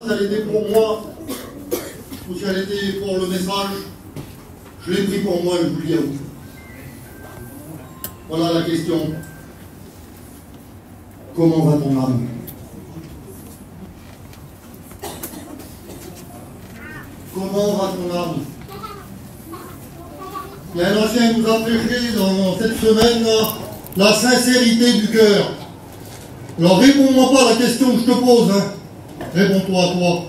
si elle était pour moi ou si elle était pour le message, je l'ai pris pour moi et je vous le dis à vous. Voilà la question. Comment va ton âme? Comment va ton âme? Il y a un ancien qui nous a prêché dans cette semaine la sincérité du cœur. Alors réponds-moi pas à la question que je te pose, hein. Réponds-toi à toi.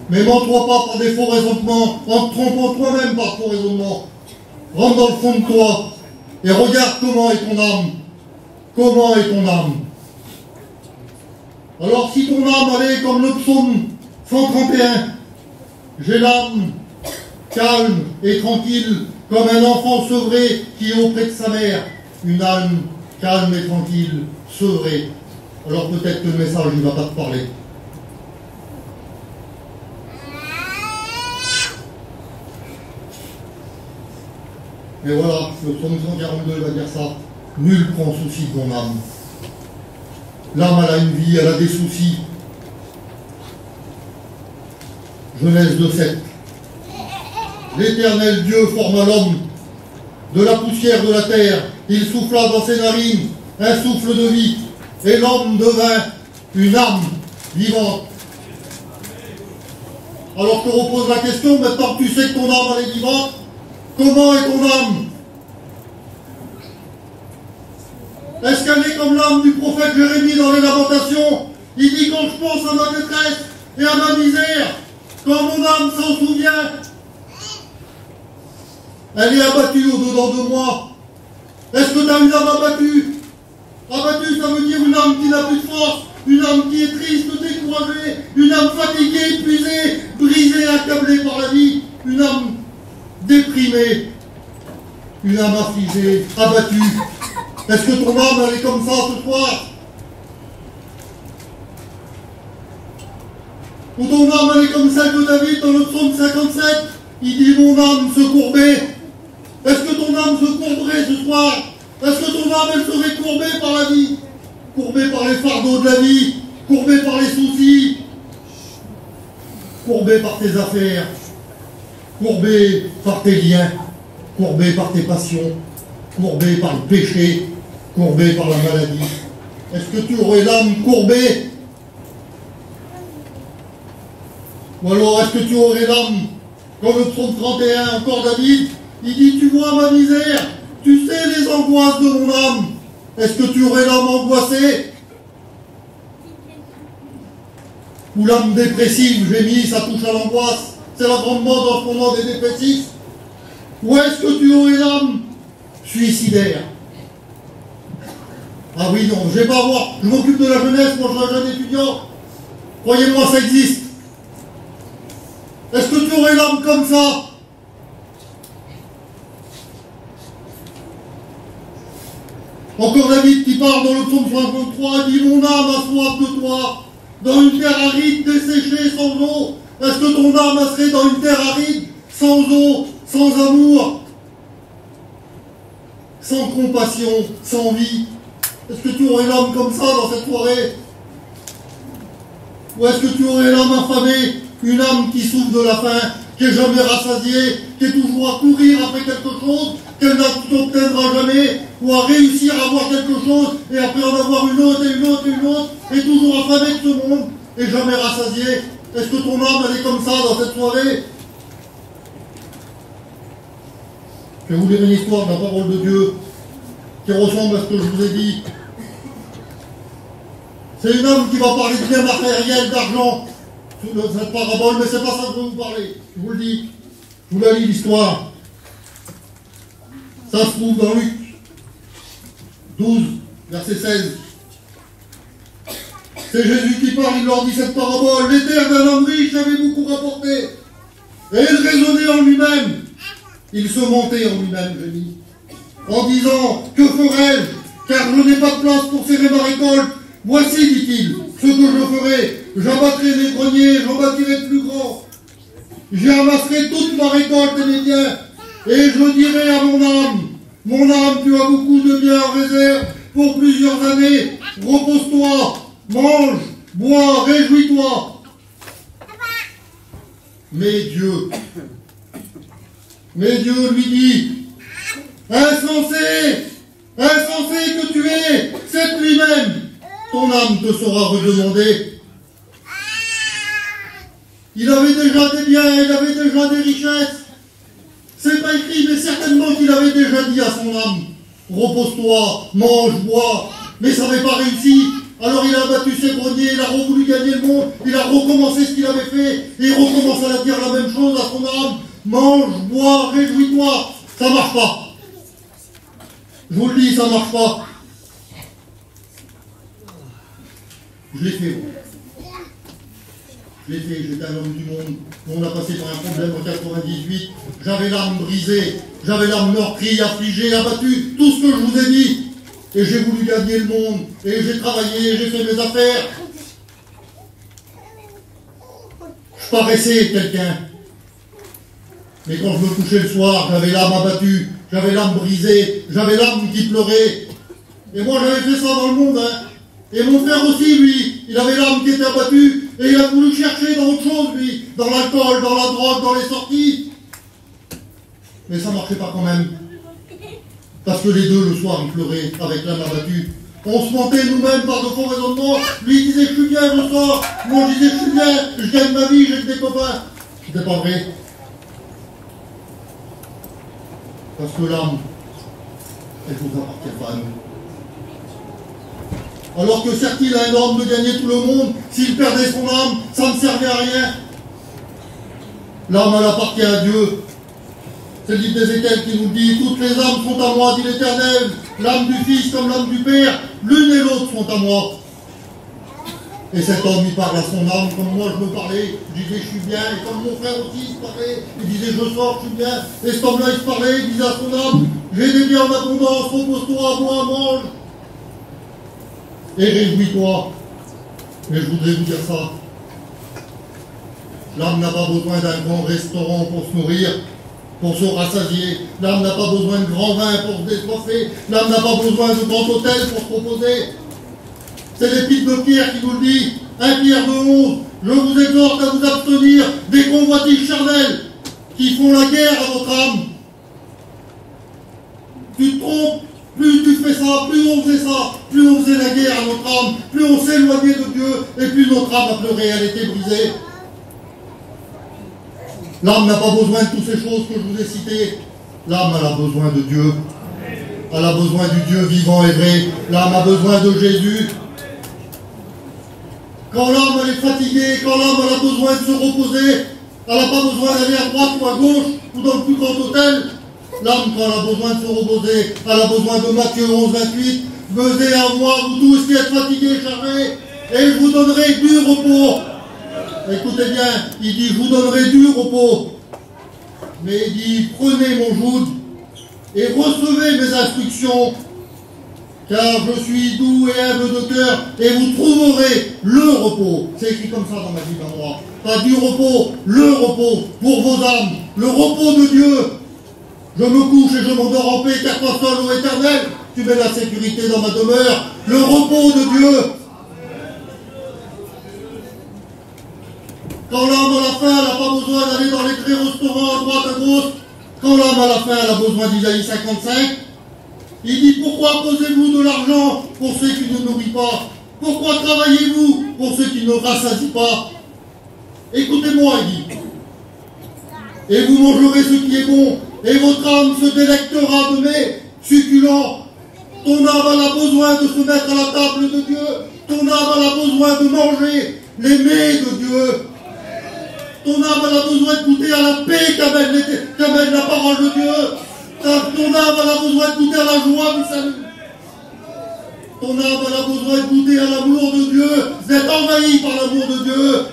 Mais mens-toi pas par des faux raisonnements, en te trompant toi-même par faux raisonnements. Rentre dans le fond de toi et regarde comment est ton âme. Comment est ton âme? Alors si ton âme elle est comme le psaume 131, j'ai l'âme calme et tranquille, comme un enfant sevré qui est auprès de sa mère. Une âme calme et tranquille, sevrée. Alors peut-être que le message ne va pas te parler. Et voilà, le psaume 142 va dire ça. Nul prend souci de mon âme. L'âme, elle a une vie, elle a des soucis. Genèse 2:7. L'Éternel Dieu forma l'homme de la poussière de la terre. Il souffla dans ses narines un souffle de vie. Et l'homme devint une âme vivante. Alors je te repose la question, maintenant que tu sais que ton âme elle est vivante, comment est ton âme? Est-ce qu'elle est comme l'âme du prophète Jérémie dans les Lamentations? Il dit, quand je pense à ma détresse et à ma misère, quand mon âme s'en souvient, elle est abattue au-dedans de moi. Est-ce que tu as une âme abattue? Abattue, ça veut dire une âme qui n'a plus de force, une âme qui est triste, découragée, une âme fatiguée, épuisée, brisée, accablée par la vie, une âme déprimée, une âme affligée, abattue. Est-ce que ton âme elle est comme ça ce soir? Ou ton âme elle est comme celle de David dans le psaume 57? Il dit mon âme se courbait. Est-ce que ton âme se courberait ce soir? Est-ce que ton âme elle serait courbée par la vie? Courbée par les fardeaux de la vie? Courbée par les soucis? Courbée par tes affaires? Courbée par tes liens? Courbée par tes passions? Courbée par le péché? Courbée par la maladie? Est-ce que tu aurais l'âme courbée? Ou alors est-ce que tu aurais l'âme comme le psaume 31, encore David? Il dit, tu vois ma misère, tu sais les angoisses de mon âme. Est-ce que tu aurais l'âme angoissée? Ou l'âme dépressive, j'ai mis, ça touche à l'angoisse. C'est la grande mode en ce moment des dépressifs. Ou est-ce que tu aurais l'âme suicidaire? Ah oui, non, je vais pas voir. Je m'occupe de la jeunesse, moi je suis un jeune étudiant. Croyez-moi, ça existe. Est-ce que tu aurais l'âme comme ça? Encore David qui parle dans le psaume 53, dit mon âme a soif de toi, dans une terre aride, desséchée, sans eau. Est-ce que ton âme serait dans une terre aride, sans eau, sans amour, sans compassion, sans vie? Est-ce que tu aurais l'âme comme ça dans cette soirée? Ou est-ce que tu aurais l'âme affamée, une âme qui souffre de la faim, qui n'est jamais rassasiée, qui est toujours à courir après quelque chose, qu'elle n'obtiendra jamais, ou à réussir à avoir quelque chose, et après en avoir une autre, et une autre, et une autre, et toujours affamée de ce monde, et jamais rassasiée? Est-ce que ton âme, elle est comme ça dans cette soirée? Je vais vous lire une histoire de la parole de Dieu, qui ressemble à ce que je vous ai dit. C'est une âme qui va parler de bien matériel, d'argent, cette parabole, mais c'est pas ça que je vais vous parler. Je vous le dis. Je vous la lis l'histoire. Ça se trouve dans Luc 12, verset 16. C'est Jésus qui parle, il leur dit cette parabole. Les terres d'un homme riche avaient beaucoup rapporté. Et il raisonnait en lui-même. Il se montait en lui-même, je dis. En disant, que ferai-je? Car je n'ai pas de place pour serrer ma récolte. Voici, dit-il, ce que je ferai. J'abattrai mes greniers, j'en bâtirai de plus grands. J'y amasserai toute ma récolte et mes biens. Et je dirai à mon âme, tu as beaucoup de biens en réserve pour plusieurs années. Repose-toi, mange, bois, réjouis-toi. Mais Dieu lui dit, insensé, insensé que tu es, cette nuit même, ton âme te sera redemandée. Il avait déjà des biens, il avait déjà des richesses. C'est pas écrit, mais certainement qu'il avait déjà dit à son âme, repose-toi, mange, bois. Mais ça n'avait pas réussi. Alors il a battu ses greniers, il a voulu gagner le monde, il a recommencé ce qu'il avait fait, et il recommence à dire la même chose à son âme. Mange, bois, réjouis-toi. Ça marche pas. Je vous le dis, ça marche pas. Je l'ai fait. Je l'ai fait, j'étais un homme du monde. On a passé par un problème en 98. J'avais l'âme brisée, j'avais l'âme meurtrie, affligée, abattue, tout ce que je vous ai dit. Et j'ai voulu gagner le monde, et j'ai travaillé, j'ai fait mes affaires. Je paraissais quelqu'un. Mais quand je me couchais le soir, j'avais l'âme abattue, j'avais l'âme brisée, j'avais l'âme qui pleurait. Et moi j'avais fait ça dans le monde, hein. Et mon frère aussi, lui, il avait l'âme qui était abattue, et il a voulu chercher dans autre chose, lui, dans l'alcool, dans la drogue, dans les sorties. Mais ça marchait pas quand même. Parce que les deux, le soir, ils pleuraient avec l'âme abattue. On se mentait nous-mêmes par de faux raisonnements. Lui, il disait, je suis bien, je sors. Moi, je disais, je suis bien, je gagne ma vie, j'ai des copains. C'était pas vrai. Parce que l'âme, elle vous appartient pas à nous. Alors que certes-il a un ordre de gagner tout le monde, s'il perdait son âme, ça ne servait à rien. L'âme, elle appartient à Dieu. C'est le livre d'Ézéchiel qui nous dit, toutes les âmes sont à moi, dit l'Éternel, l'âme du Fils comme l'âme du Père, l'une et l'autre sont à moi. Et cet homme, il parle à son âme, comme moi je me parlais, je disais je suis bien, et comme mon frère aussi il se parlait, il disait je sors, je suis bien, et cet homme-là il se parlait, il disait à son âme, j'ai des biens en abondance, repose-toi, bois, mange, et réjouis-toi. Mais je voudrais vous dire ça, l'âme n'a pas besoin d'un grand restaurant pour se nourrir, pour se rassasier. L'âme n'a pas besoin de grand vin pour se désoiffer. L'âme n'a pas besoin de grand hôtel pour se reposer. C'est l'épître de Pierre qui nous le dit. 1 Pierre 2,11. Je vous exhorte à vous abstenir des convoitises charnelles qui font la guerre à votre âme. Tu te trompes, plus tu fais ça, plus on faisait ça, plus on faisait la guerre à notre âme, plus on s'éloignait de Dieu, et plus notre âme a pleuré, elle était brisée. L'âme n'a pas besoin de toutes ces choses que je vous ai citées. L'âme, elle a besoin de Dieu. Elle a besoin du Dieu vivant et vrai. L'âme a besoin de Jésus. Quand l'âme, elle est fatiguée, quand l'âme, elle a besoin de se reposer, elle n'a pas besoin d'aller à droite ou à gauche, ou dans le plus grand hôtel. L'âme, quand elle a besoin de se reposer, elle a besoin de Matthieu 11, 28. Venez à moi, vous tous qui êtes fatigués et chargés, et je vous donnerai du repos. Écoutez bien, il dit, je vous donnerai du repos. Mais il dit, prenez mon joug et recevez mes instructions, car je suis doux et humble de cœur, et vous trouverez le repos. C'est écrit comme ça dans ma Bible à moi. Pas du repos, le repos pour vos âmes, le repos de Dieu. Je me couche et je m'endors en paix, car toi seul, ô Éternel, tu mets la sécurité dans ma demeure, le repos de Dieu. Quand l'âme a la faim, elle n'a pas besoin d'aller dans les grands restaurants à droite, à gauche. Quand l'âme a la faim, elle a besoin d'Isaïe 55. Il dit, pourquoi posez-vous de l'argent pour ceux qui ne nourrissent pas? Pourquoi travaillez-vous pour ceux qui ne rassasient pas? Écoutez-moi, il dit. Et vous mangerez ce qui est bon, et votre âme se délectera de mets succulents. Ton âme elle a besoin de se mettre à la table de Dieu. Ton âme elle a besoin de manger les mets de Dieu. Ton âme elle a besoin de goûter à la paix qu'amène la parole de Dieu. Ton âme elle a besoin de goûter à la joie du salut. Ton âme elle a besoin de goûter à l'amour de Dieu, d'être envahi par l'amour de Dieu.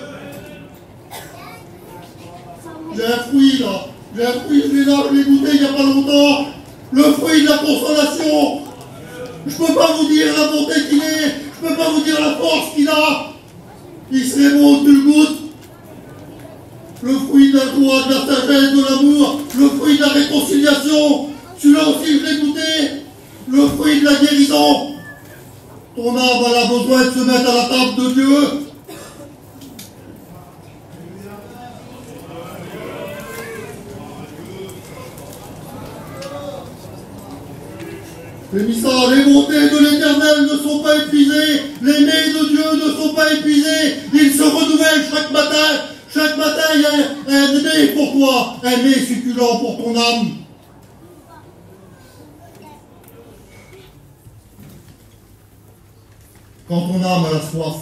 J'ai un fruit là, j'ai un fruit, je l'ai goûté il n'y a pas longtemps. Le fruit de la consolation. Je ne peux pas vous dire la bonté qu'il est, je ne peux pas vous dire la force qu'il a. Il serait bon que tu le goûtes. Le fruit de la joie, de la sagesse, de l'amour, le fruit de la réconciliation, celui-là aussi je l'ai goûté, le fruit de la guérison. Ton âme elle a besoin de se mettre à la table de Dieu. Bénissant, les bontés de l'Éternel ne sont pas épuisées, les mets de Dieu ne sont pas épuisés, ils se renouvellent chaque matin. Chaque matin, il y a un mets pour toi, un mets succulent pour ton âme. Quand ton âme a la soif,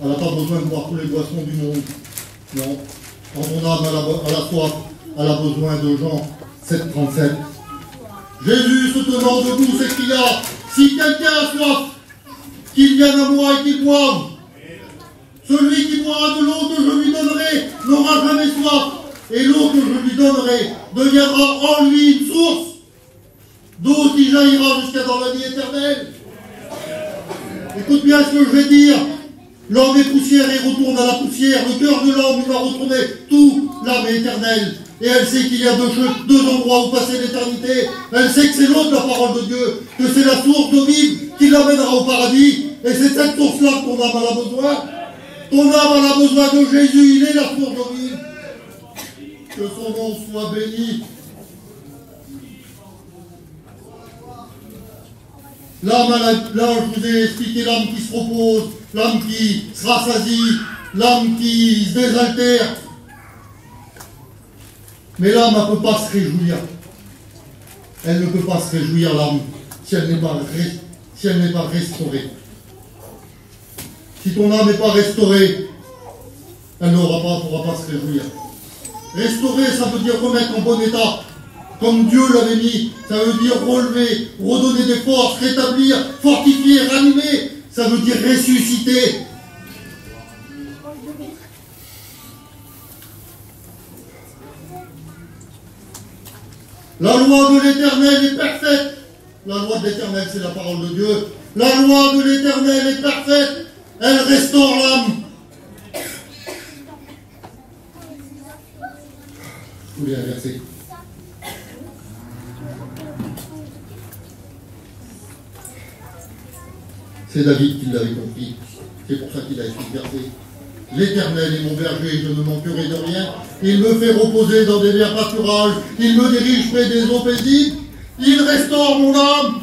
elle n'a pas besoin de boire tous les boissons du monde. Non. Quand ton âme a la soif, elle a besoin de Jean 7,37. Jésus, se tenant debout, s'écria, si quelqu'un a soif, qu'il vienne à moi et qu'il boive. Celui qui boira de l'eau que je lui donnerai n'aura jamais soif, et l'eau que je lui donnerai deviendra en lui une source d'eau qui jaillira jusqu'à dans la vie éternelle. Écoute bien ce que je vais dire. L'homme est poussière et retourne à la poussière. Le cœur de l'homme lui va retrouver tout. L'âme est éternelle. Et elle sait qu'il y a deux endroits où passer l'éternité. Elle sait que c'est l'eau de la parole de Dieu, que c'est la source d'eau vive qui l'amènera au paradis. Et c'est cette source-là que ton âme a besoin. Ton âme a besoin de Jésus. Il est la source d'eau vive. Que son nom soit béni. L'âme, là, je vous ai expliqué l'âme qui se repose, l'âme qui se rassasie, l'âme qui se désaltère. Mais l'âme ne peut pas se réjouir. Elle ne peut pas se réjouir, l'âme, si elle n'est pas restaurée. Si ton âme n'est pas restaurée, elle ne pourra pas se réjouir. Restaurer, ça veut dire remettre en bon état. Comme Dieu l'avait mis, ça veut dire relever, redonner des forces, rétablir, fortifier, ranimer, ça veut dire ressusciter. La loi de l'Éternel est parfaite. La loi de l'Éternel, c'est la parole de Dieu. La loi de l'Éternel est parfaite. Elle restaure l'âme. Je voulais inverser. C'est David qui l'avait compris. C'est pour ça qu'il a écrit le verset. L'Éternel est mon berger, je ne manquerai de rien. Il me fait reposer dans des verts pâturages. Il me dirige près des eaux paisibles. Il restaure mon âme.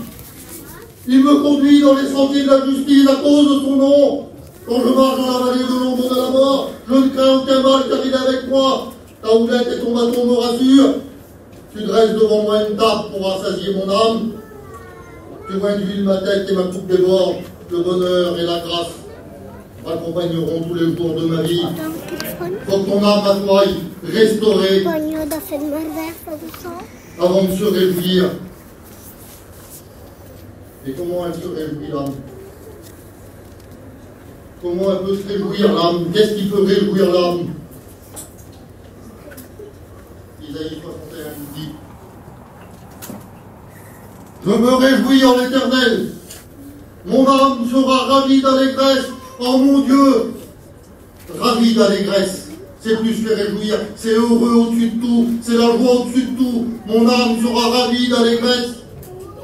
Il me conduit dans les sentiers de la justice à cause de son nom. Quand je marche dans la vallée de l'ombre de la mort, je ne crains aucun mal car il est avec moi. Ta houlette et ton bâton me rassurent. Tu dresses devant moi une table pour rassasier mon âme. Tu vois d'huile ma tête et ma coupe déborde. Le bonheur et la grâce m'accompagneront tous les jours de ma vie. Faut que ton âme soit restaurée avant de se réjouir. Et comment elle se réjouit, l'âme? Comment elle peut se réjouir, l'âme? Qu'est-ce qui peut réjouir l'âme? Isaïe 61 dit: je me réjouis en l'Éternel. Mon âme sera ravie d'allégresse en mon Dieu. Ravie d'allégresse, c'est plus que réjouir, c'est heureux au-dessus de tout, c'est la joie au-dessus de tout. Mon âme sera ravie d'allégresse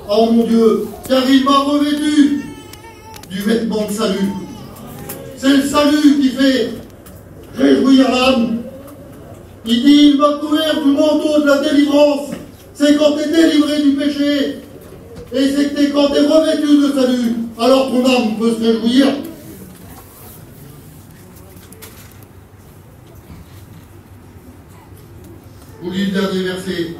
en mon Dieu, car il m'a revêtu du vêtement de salut. C'est le salut qui fait réjouir l'âme. Il dit: il m'a couvert du manteau de la délivrance. C'est quand tu es délivré du péché. Et c'est que quand tu es revêtu de salut, alors ton âme peut se réjouir. Je vous lis le dernier verset.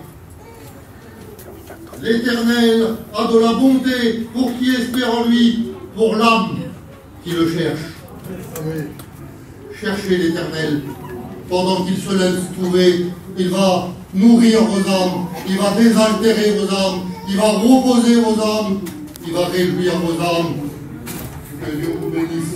L'Éternel a de la bonté pour qui espère en lui, pour l'âme qui le cherche. Cherchez l'Éternel. Pendant qu'il se laisse trouver, il va nourrir vos âmes, il va désaltérer vos âmes, il va reposer vos âmes, il va réjouir vos âmes. Que Dieu vous bénisse.